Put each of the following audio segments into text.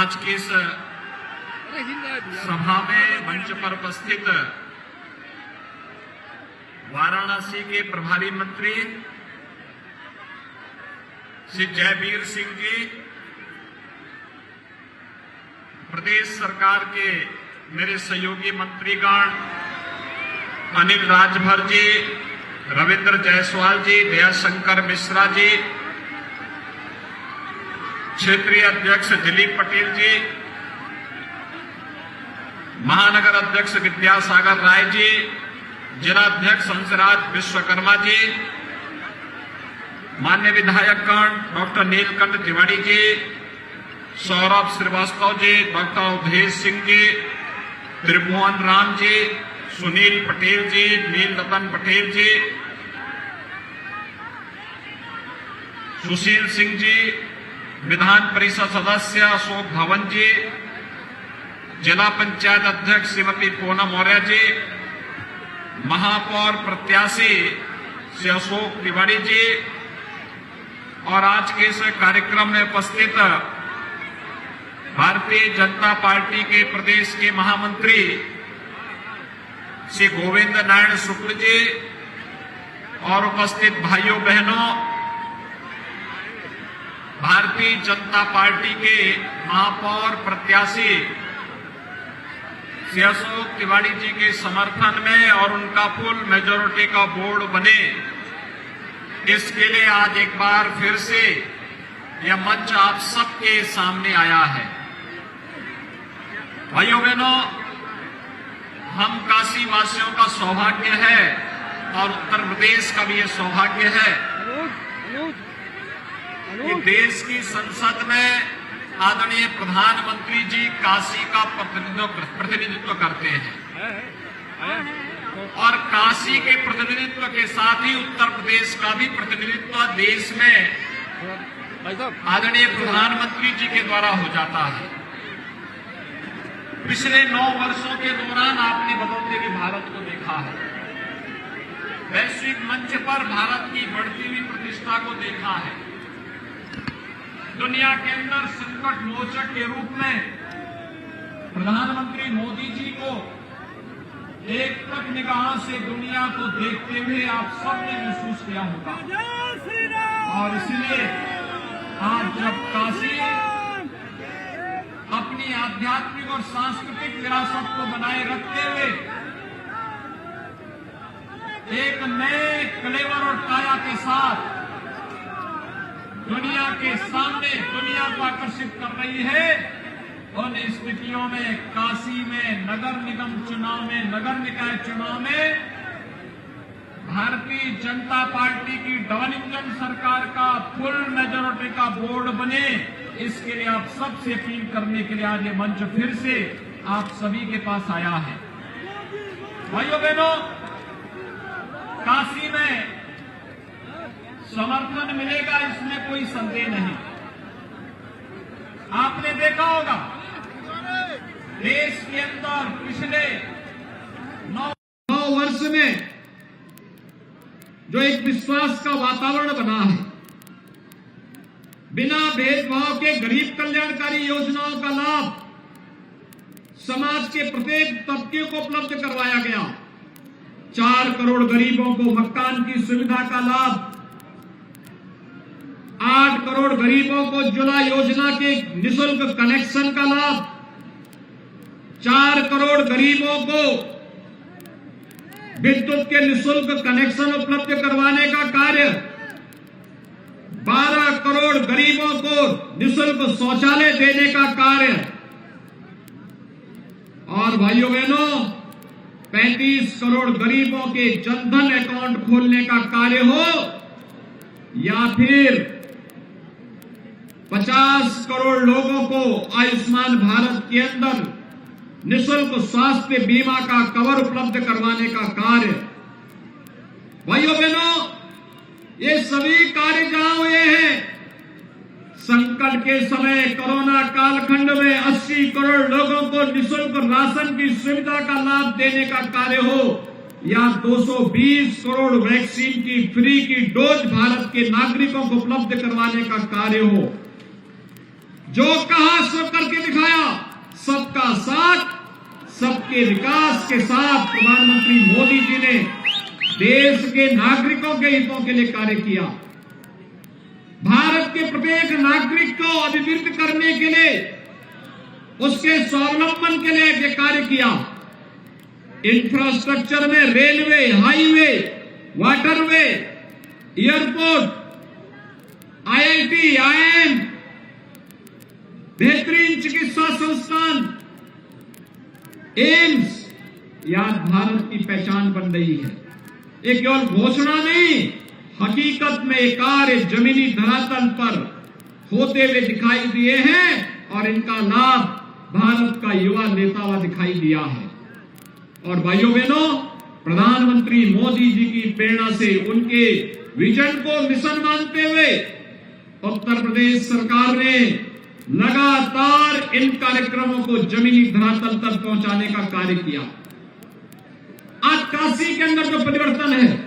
आज की इस सभा में मंच पर उपस्थित वाराणसी के प्रभारी मंत्री श्री जयवीर सिंह जी, प्रदेश सरकार के मेरे सहयोगी मंत्रीगण अनिल राजभर जी, रविंद्र जायसवाल जी, दयाशंकर मिश्रा जी, क्षेत्रीय अध्यक्ष दिलीप पटेल जी, महानगर अध्यक्ष विद्यासागर राय जी, जिलाध्यक्ष हंसराज विश्वकर्मा जी, मान्य विधायकगण डॉक्टर नीलकंठ तिवारी जी, सौरभ श्रीवास्तव जी, डॉक्टर अवधेश सिंह जी, त्रिभुवन राम जी, सुनील पटेल जी, नील रतन पटेल जी, सुशील सिंह जी, विधान परिषद सदस्य अशोक धवन जी, जिला पंचायत अध्यक्ष श्रीमती पूनम मौर्य जी, महापौर प्रत्याशी श्री अशोक तिवारी जी और आज के इस कार्यक्रम में उपस्थित भारतीय जनता पार्टी के प्रदेश के महामंत्री श्री गोविंद नारायण शुक्ल जी और उपस्थित भाइयों बहनों, भारतीय जनता पार्टी के महापौर प्रत्याशी श्री अशोक तिवारी जी के समर्थन में और उनका फुल मेजोरिटी का बोर्ड बने, इसके लिए आज एक बार फिर से यह मंच आप सबके सामने आया है। भाइयों बहनों, हम काशी वासियों का सौभाग्य है और उत्तर प्रदेश का भी यह सौभाग्य है कि देश की संसद में आदरणीय प्रधानमंत्री जी काशी का प्रतिनिधित्व करते हैं और काशी के प्रतिनिधित्व के साथ ही उत्तर प्रदेश का भी प्रतिनिधित्व देश में आदरणीय प्रधानमंत्री जी के द्वारा हो जाता है। पिछले 9 वर्षों के दौरान आपने बदलते हुए भारत को देखा है, वैश्विक मंच पर भारत की बढ़ती हुई प्रतिष्ठा को देखा है, दुनिया के अंदर संकट मोचक के रूप में प्रधानमंत्री मोदी जी को एक तक निगाह से दुनिया को देखते हुए आप सबने महसूस किया होगा और इसलिए आज जब काशी अपनी आध्यात्मिक और सांस्कृतिक विरासत को बनाए रखते हुए एक नए क्लेवर और काया के साथ दुनिया के सामने दुनिया को आकर्षित कर रही है, उन स्थितियों में काशी में नगर निगम चुनाव में, नगर निकाय चुनाव में भारतीय जनता पार्टी की डबल इंजन सरकार का फुल मेजोरिटी का बोर्ड बने, इसके लिए आप सबसे अपील करने के लिए आज ये मंच फिर से आप सभी के पास आया है। भाइयों बहनों, काशी में समर्थन मिलेगा, इसमें कोई संदेह नहीं। आपने देखा होगा देश के अंदर पिछले 9 वर्ष में जो एक विश्वास का वातावरण बना है, बिना भेदभाव के गरीब कल्याणकारी योजनाओं का लाभ समाज के प्रत्येक तबके को उपलब्ध करवाया गया। 4 करोड़ गरीबों को मकान की सुविधा का लाभ, 8 करोड़ गरीबों को उज्ज्वला योजना के निःशुल्क कनेक्शन का लाभ, 4 करोड़ गरीबों को विद्युत के निःशुल्क कनेक्शन उपलब्ध करवाने का कार्य, 12 करोड़ गरीबों को निःशुल्क शौचालय देने का कार्य और भाइयों बहनों 35 करोड़ गरीबों के जनधन अकाउंट खोलने का कार्य हो या फिर 50 करोड़ लोगों को आयुष्मान भारत के अंदर निःशुल्क स्वास्थ्य बीमा का कवर उपलब्ध करवाने का कार्य। भाइयों बहनों, ये सभी कार्य जहां हुए हैं, संकट के समय कोरोना कालखंड में 80 करोड़ लोगों को निःशुल्क राशन की सुविधा का लाभ देने का कार्य हो या 220 करोड़ वैक्सीन की फ्री की डोज भारत के नागरिकों को उपलब्ध करवाने का कार्य हो, जो कहा सो करके दिखाया। सबका साथ सबके विकास के साथ प्रधानमंत्री मोदी जी ने देश के नागरिकों के हितों के लिए कार्य किया। भारत के प्रत्येक नागरिक को अभिवृद्ध करने के लिए, उसके स्वावलंबन के लिए कार्य किया। इंफ्रास्ट्रक्चर में railway, highway, waterway, airport, IIT, IIM, बेहतरीन चिकित्सा संस्थान, एम्स, यह भारत की पहचान बन रही है। ये केवल घोषणा नहीं, हकीकत में ये कार्य जमीनी धरातल पर होते हुए दिखाई दिए हैं और इनका लाभ भारत का युवा लेता हुआ दिखाई दिया है। और भाइयों बहनों, प्रधानमंत्री मोदी जी की प्रेरणा से, उनके विजन को मिशन मानते हुए उत्तर प्रदेश सरकार ने लगातार इन कार्यक्रमों को जमीनी धरातल तक पहुंचाने का कार्य किया। आज काशी के अंदर जो परिवर्तन है,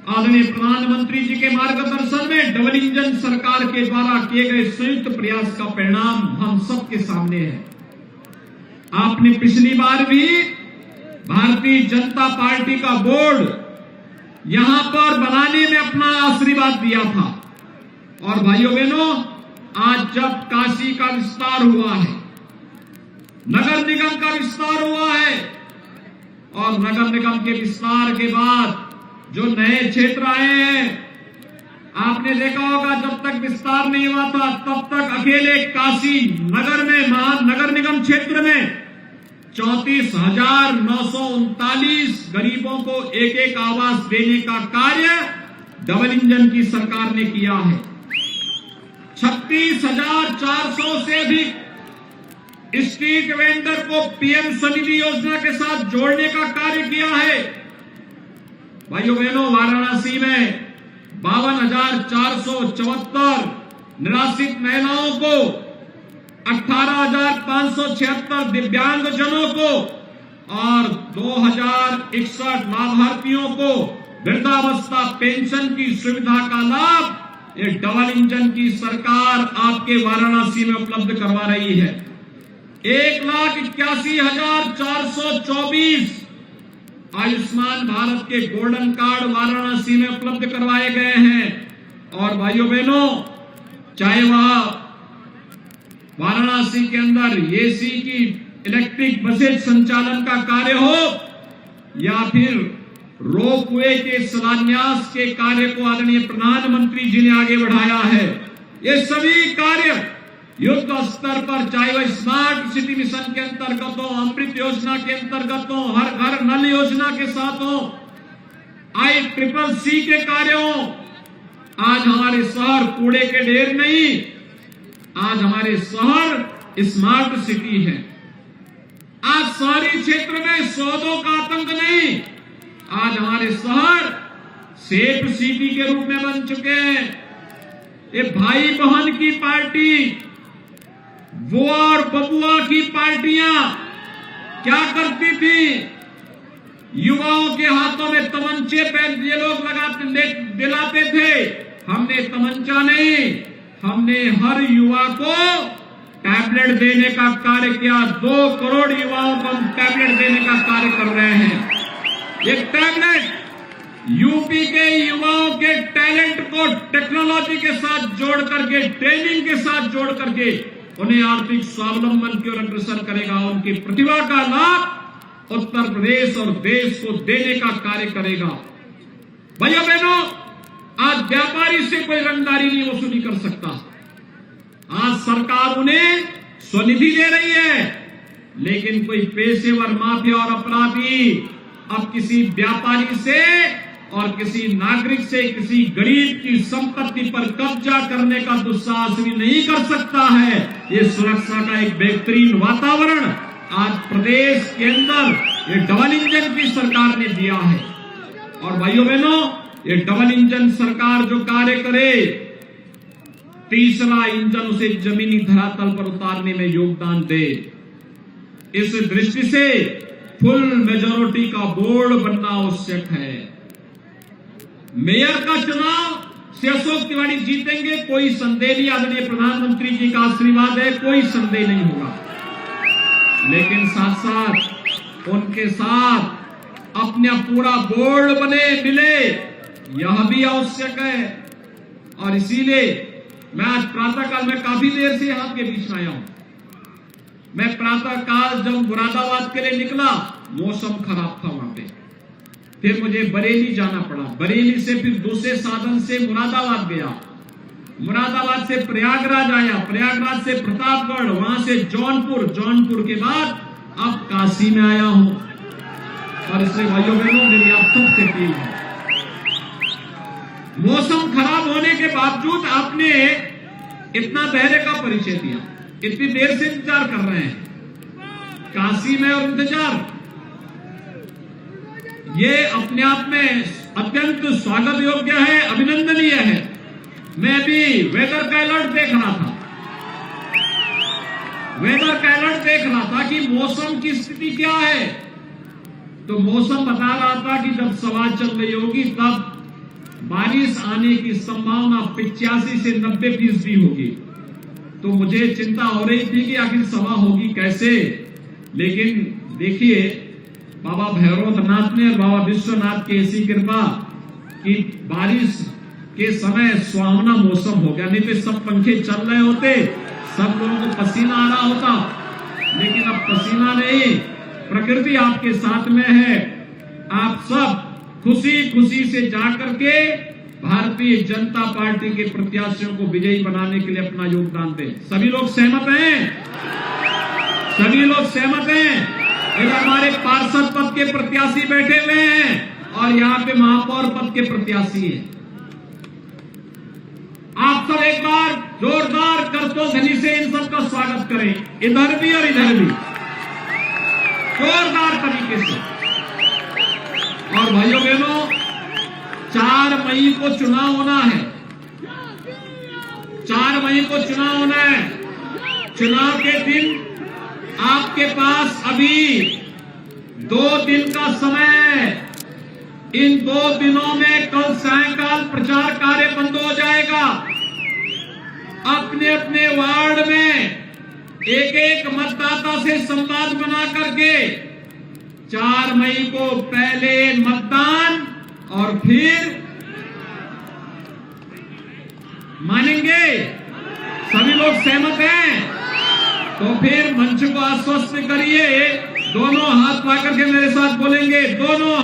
आदरणीय प्रधानमंत्री जी के मार्गदर्शन में डबल इंजन सरकार के द्वारा किए गए संयुक्त प्रयास का परिणाम हम सबके सामने है। आपने पिछली बार भी भारतीय जनता पार्टी का बोर्ड यहां पर बनाने में अपना आशीर्वाद दिया था। और भाइयों बहनों, आज जब काशी का विस्तार हुआ है, नगर निगम का विस्तार हुआ है, और नगर निगम के विस्तार के बाद जो नए क्षेत्र आए हैं, आपने देखा होगा जब तक विस्तार नहीं हुआ था तब तक अकेले काशी नगर में, महानगर निगम क्षेत्र में 34,939 गरीबों को एक एक आवास देने का कार्य डबल इंजन की सरकार ने किया है। 36,400 से अधिक स्ट्रीट वेंडर को पीएम स्वनिधि योजना के साथ जोड़ने का कार्य किया है। भाइयों बहनों, वाराणसी में 52,474 निराश्रित महिलाओं को, 18,576 दिव्यांगजनों को और 2,061 लाभार्थियों को वृद्धावस्था पेंशन की सुविधा का लाभ ये डबल इंजन की सरकार आपके वाराणसी में उपलब्ध करवा रही है। 1,81,424 आयुष्मान भारत के गोल्डन कार्ड वाराणसी में उपलब्ध करवाए गए हैं। और भाइयों बहनों, चाहे वह वाराणसी के अंदर एसी की इलेक्ट्रिक बसेज संचालन का कार्य हो या फिर रोपवे के शिलान्यास के कार्य को आदरणीय प्रधानमंत्री जी ने आगे बढ़ाया है। ये सभी कार्य युद्ध स्तर पर, चाहे वह स्मार्ट सिटी मिशन के अंतर्गत हो, अमृत योजना के अंतर्गत हो, हर घर नल योजना के साथ हो, ICCC के कार्य हो। आज हमारे शहर कूड़े के ढेर नहीं, आज हमारे शहर स्मार्ट सिटी है। आज शहरी क्षेत्र में सौदों का आतंक नहीं, आज हमारे शहर सेफ सिटी के रूप में बन चुके हैं। ये भाई बहन की पार्टी, बुआ और बबुआ की पार्टियां क्या करती थी? युवाओं के हाथों में तमंचे पे ये लोग दिलाते थे। हमने तमंचा नहीं, हमने हर युवा को टैबलेट देने का कार्य किया। 2 करोड़ युवाओं को हम टैबलेट देने का कार्य कर रहे हैं। ये टैबलेट यूपी के युवाओं के टैलेंट को टेक्नोलॉजी के साथ जोड़ करके, ट्रेनिंग के साथ जोड़ करके उन्हें आर्थिक स्वावलंबन की ओर अग्रसर करेगा। उनकी प्रतिभा का लाभ उत्तर प्रदेश और देश को देने का कार्य करेगा। भैया बहनों, आज व्यापारी से कोई रंगदारी नहीं वसूली कर सकता। आज सरकार उन्हें स्वनिधि दे रही है, लेकिन कोई पेशेवर माफिया और अपराधी अब किसी व्यापारी से और किसी नागरिक से, किसी गरीब की संपत्ति पर कब्जा करने का दुस्साहस भी नहीं कर सकता है। ये सुरक्षा का एक बेहतरीन वातावरण आज प्रदेश के अंदर ये डबल इंजन की सरकार ने दिया है। और भाइयों बहनों, ये डबल इंजन सरकार जो कार्य करे, तीसरा इंजन उसे जमीनी धरातल पर उतारने में योगदान दे। इस दृष्टि से फुल मेजॉरिटी का बोर्ड बनना आवश्यक है। मेयर का चुनाव श्री अशोक तिवारी जीतेंगे, कोई संदेह नहीं। आदरणीय प्रधानमंत्री जी का आशीर्वाद है, कोई संदेह नहीं होगा। लेकिन साथ साथ उनके साथ अपना पूरा बोर्ड बने मिले, यह भी आवश्यक है। और इसीलिए मैं आज प्रातःकाल में काफी देर से आपके बीच में आया हूं। मैं प्रातःकाल जब मुरादाबाद के लिए निकला, मौसम खराब था वहां पे, फिर मुझे बरेली जाना पड़ा। बरेली से फिर दूसरे साधन से मुरादाबाद गया, मुरादाबाद से प्रयागराज आया, प्रयागराज से प्रतापगढ़, वहां से जौनपुर, जौनपुर के बाद अब काशी में आया हूं। और इसलिए भाइयों बहनों, मेरी आप सबसे अपील है, मौसम खराब होने के बावजूद आपने इतना धैर्य का परिचय दिया, इतनी देर से इंतजार कर रहे हैं काशी में, और इंतजार ये अपने आप में अत्यंत स्वागत योग्य है, अभिनंदनीय है। मैं भी वेदर का अलर्ट देख रहा था, वेदर का अलर्ट देख रहा था कि मौसम की स्थिति क्या है। तो मौसम बता रहा था कि जब सभा चल रही होगी तब बारिश आने की संभावना 85 से 90% होगी। तो मुझे चिंता हो रही थी कि आखिर सभा होगी कैसे। लेकिन देखिए, बाबा भैरवनाथ ने और बाबा विश्वनाथ की ऐसी कृपा कि बारिश के समय सुहावना मौसम हो गया। नहीं तो सब पंखे चल रहे होते, सब लोगों को पसीना आ रहा होता, लेकिन अब पसीना नहीं, प्रकृति आपके साथ में है। आप सब खुशी खुशी से जाकर के भारतीय जनता पार्टी के प्रत्याशियों को विजयी बनाने के लिए अपना योगदान दें। सभी लोग सहमत हैं? सभी लोग सहमत हैं? इधर हमारे पार्षद पद के प्रत्याशी बैठे हुए हैं और यहाँ पे महापौर पद के प्रत्याशी हैं। आप सब एक बार जोरदार करतोध्वनि से इन सबका स्वागत करें, इधर भी और इधर भी, जोरदार तरीके से। और भाइयों बहनों, 4 मई को चुनाव होना है, 4 मई को चुनाव होना है। चुनाव के दिन आपके पास अभी 2 दिन का समय है। इन 2 दिनों में कल सायंकाल प्रचार कार्य बंद हो जाएगा। अपने अपने वार्ड में एक एक मतदाता से संवाद बना करके 4 मई को पहले मतदान और फिर मानेंगे। सभी लोग सहमत हैं? तो फिर मंच को आश्वस्त करिए, दोनों हाथ पा करके मेरे साथ बोलेंगे, दोनों